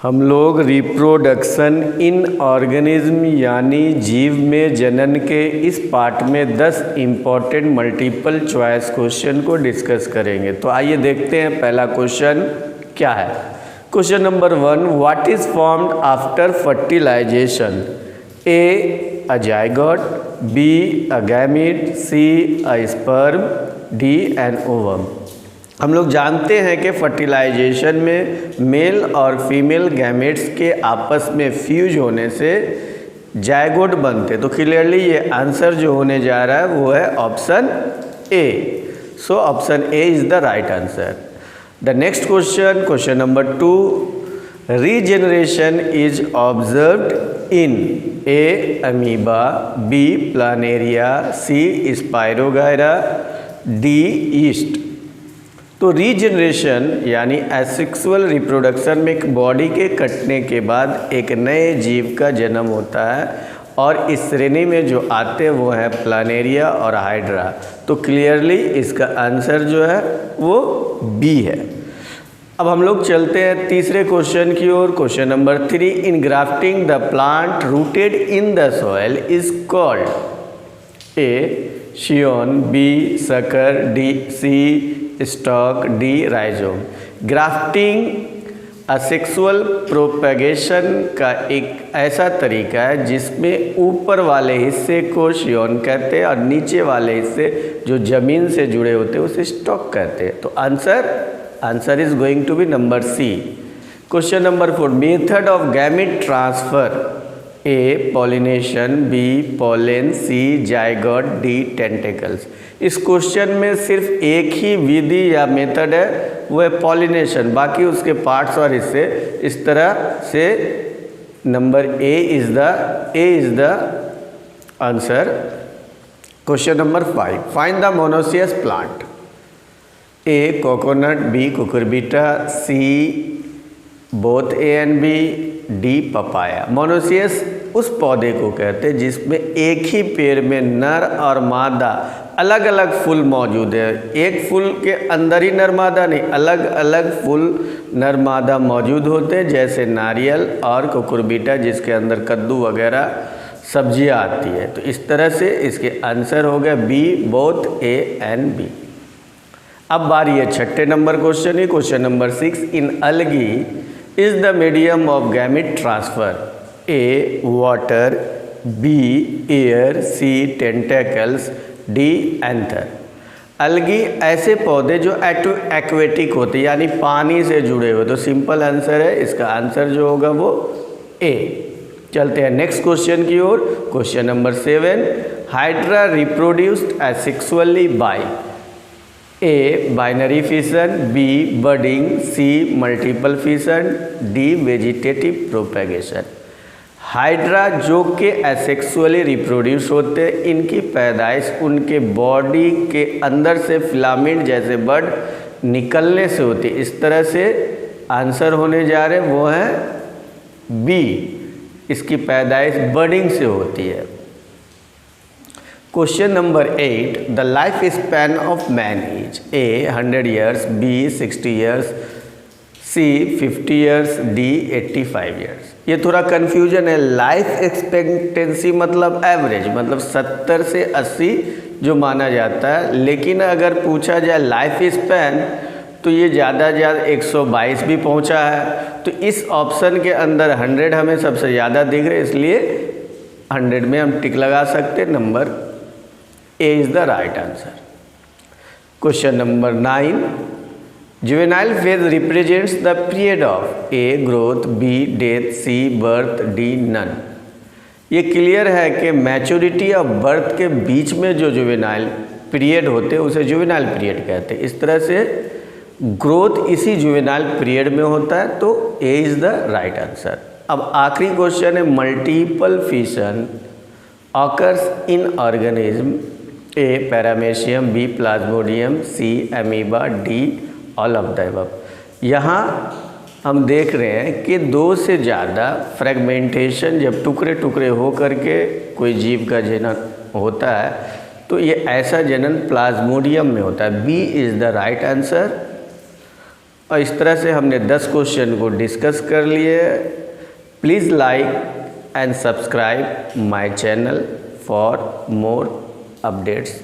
हम लोग reproduction in organism यानी जीव में जनन के इस पार्ट में 10 इम्पॉर्टेंट मल्टीपल चॉइस क्वेश्चन को डिस्कस करेंगे। तो आइए देखते हैं पहला क्वेश्चन क्या है। Question number 1, what is formed after fertilization? A a zygote, B a gamete, C a sperm, D an ovum. हम लोग जानते हैं कि फर्टिलाइजेशन में मेल और फीमेल गैमेट्स के आपस में फ्यूज होने से जायगोट बनते। तो क्लियरली ये आंसर जो होने जा रहा है वो है option A. So option A is the right answer. The next question, question number 2, regeneration is observed in A amoeba, B planaria, C spirogyra, D yeast. तो रीजनरेशन यानी एसेक्सुअल रिप्रोडक्शन में एक बॉडी के कटने के बाद एक नए जीव का जन्म होता है और इस श्रेणी में जो आते हैं वो है प्लानेरिया और हाइड्रा। तो क्लियरली इसका आंसर जो है वो बी है। अब हम लोग चलते हैं तीसरे क्वेश्चन की ओर। Question number 3, in grafting the plant rooted in the soil is called A scion, B sucker, D C stock, D rhizome. Grafting asexual propagation का एक ऐसा तरीका है जिसमें ऊपर वाले हिस्से को शियोन कहते हैं और नीचे वाले हिस्से जो जमीन से जुड़े होते हैं उसे स्टॉक कहते हैं। तो answer is going to be number C. Question number 4, method of gamete transfer? A pollination, B pollen, C zygote, D tentacles. इस क्वेश्चन में सिर्फ एक ही विधि या मेथड है, वो है पॉलिनेशन। बाकी उसके पार्ट्स और हिस्से इस तरह से number A is the answer. Question number 5, find the monoecious plant? A coconut, B cucurbita, C both A and B, D papaya. Monoecious उस पौधे को कहते हैं जिसमें एक ही पेड़ में नर और मादा अलग अलग फूल मौजूद है। एक फूल के अंदर ही नर मादा नहीं, अलग अलग फूल नर मादा मौजूद होते हैं, जैसे नारियल और कुकुरबिटा जिसके अंदर कद्दू वगैरह सब्जियां आती है। तो इस तरह से इसके आंसर हो गया B, both A and B. अब बारी है छठे नंबर क्वेश्चन ही। Question number 6, in algae is the medium of gamete transfer? A water, B air, C tentacles, D anther. Algae ऐसे पौधे जो एक्वेटिक होते हैं यानी पानी से जुड़े हुए। तो सिंपल आंसर है, इसका आंसर जो होगा वो ए। चलते हैं नेक्स्ट क्वेश्चन की ओर। Question number 7, hydra reproduced asexually by? A binary fission, B budding, C multiple fission, D vegetative propagation. Hydra जो कि एसेक्सुअली रिप्रोड्यूस होते हैं, इनकी पैदाइश उनके बॉडी के अंदर से फिलामेंट जैसे बड निकलने से होती है। इस तरह से आंसर होने जा रहे वो है बी, इसकी पैदाइश बडिंग से होती है। Question number 8, the life span of man is? A 100 years, B 60 years, C 50 years, D 85 years. ये थोड़ा कन्फ्यूजन है। लाइफ एक्सपेक्टेंसी मतलब एवरेज, मतलब 70 से 80 जो माना जाता है, लेकिन अगर पूछा जाए लाइफ स्पैन तो ये ज़्यादा 122 भी पहुंचा है। तो इस ऑप्शन के अंदर 100 हमें सबसे ज़्यादा दिख रहे, इसलिए 100 में हम टिक लगा सकते। Number A is the right answer. Question number 9, juvenile phase represents the period of? A growth, B death, C birth, D none. ये क्लियर है कि मैच्योरिटी और बर्थ के बीच में जो जुवेनाइल पीरियड होते हैं उसे जुवेनाइल पीरियड कहते हैं। इस तरह से ग्रोथ इसी जुवेनाइल पीरियड में होता है, तो A is the right answer. अब आखिरी क्वेश्चन है, multiple fission occurs in organism? A paramecium, B plasmodium, C amoeba, D all of the above. यहाँ हम देख रहे हैं कि 2 से ज़्यादा फ्रेगमेंटेशन जब टुकड़े टुकड़े हो करके कोई जीव का जनन होता है तो ये ऐसा जनन प्लाज्मोडियम में होता है। B is the right answer. और इस तरह से हमने 10 क्वेश्चन को डिस्कस कर लिए। Please like and subscribe my channel for more updates.